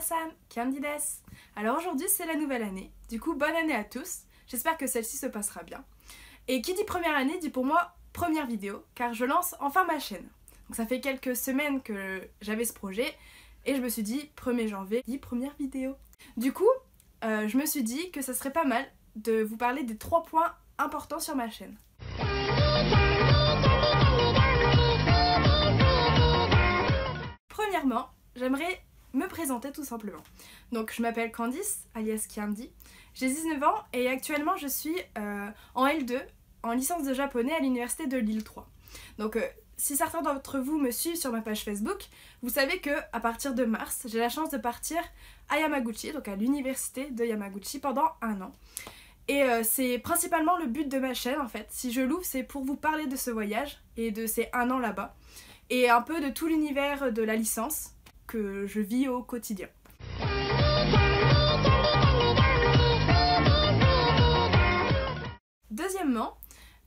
Minasan, Kyandi desu. Alors aujourd'hui c'est la nouvelle année, du coup bonne année à tous, j'espère que celle-ci se passera bien. Et qui dit première année dit pour moi première vidéo, car je lance enfin ma chaîne. Donc ça fait quelques semaines que j'avais ce projet, et je me suis dit 1er janvier, dit première vidéo. Du coup, je me suis dit que ça serait pas mal de vous parler des 3 points importants sur ma chaîne. Premièrement, j'aimerais me présenter tout simplement. Donc je m'appelle Candice, alias Kyandi, j'ai 19 ans et actuellement je suis en L2, en licence de japonais à l'université de Lille 3. Donc si certains d'entre vous me suivent sur ma page Facebook, vous savez que à partir de mars, j'ai la chance de partir à Yamaguchi, donc à l'université de Yamaguchi pendant 1 an. Et c'est principalement le but de ma chaîne en fait. Si je l'ouvre, c'est pour vous parler de ce voyage et de ces 1 an là-bas. Et un peu de tout l'univers de la licence que je vis au quotidien. Deuxièmement,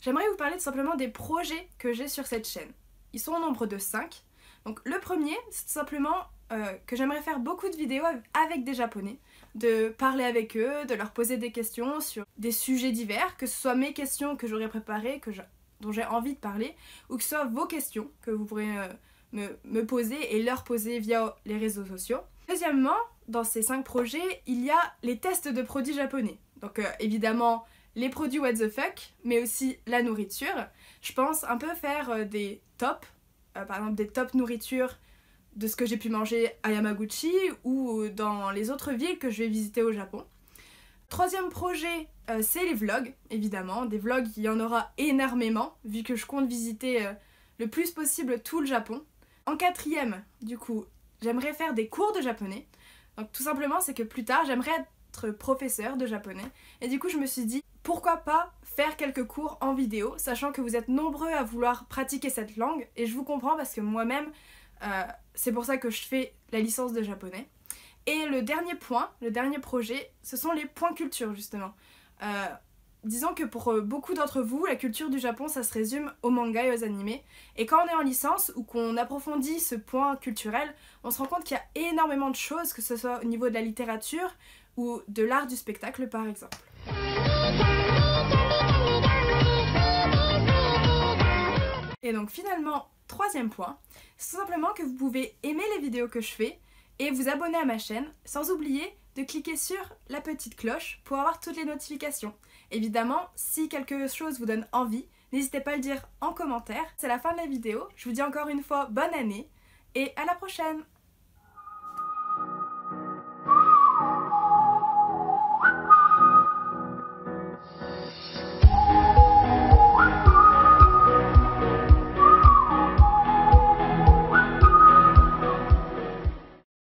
j'aimerais vous parler tout simplement des projets que j'ai sur cette chaîne. Ils sont au nombre de 5. Donc le premier, c'est tout simplement que j'aimerais faire beaucoup de vidéos avec des Japonais, de parler avec eux, de leur poser des questions sur des sujets divers, que ce soit mes questions que j'aurais préparées, dont j'ai envie de parler, ou que ce soit vos questions que vous pourrez me poser et leur poser via les réseaux sociaux. Deuxièmement, dans ces 5 projets, il y a les tests de produits japonais. Donc évidemment, les produits what the fuck, mais aussi la nourriture. Je pense un peu faire des tops, par exemple des top nourriture de ce que j'ai pu manger à Yamaguchi ou dans les autres villes que je vais visiter au Japon. Troisième projet, c'est les vlogs, évidemment. Des vlogs, il y en aura énormément, vu que je compte visiter le plus possible tout le Japon. En quatrième, du coup, j'aimerais faire des cours de japonais. Donc tout simplement, c'est que plus tard, j'aimerais être professeur de japonais. Et du coup, je me suis dit, pourquoi pas faire quelques cours en vidéo, sachant que vous êtes nombreux à vouloir pratiquer cette langue. Et je vous comprends parce que moi-même, c'est pour ça que je fais la licence de japonais. Et le dernier point, le dernier projet, ce sont les points culture justement. Disons que pour beaucoup d'entre vous, la culture du Japon, ça se résume aux mangas et aux animés. Et quand on est en licence ou qu'on approfondit ce point culturel, on se rend compte qu'il y a énormément de choses, que ce soit au niveau de la littérature ou de l'art du spectacle par exemple. Et donc finalement, troisième point, c'est tout simplement que vous pouvez aimer les vidéos que je fais et vous abonner à ma chaîne, sans oublier de cliquer sur la petite cloche pour avoir toutes les notifications. Évidemment, si quelque chose vous donne envie, n'hésitez pas à le dire en commentaire. C'est la fin de la vidéo, je vous dis encore une fois bonne année et à la prochaine!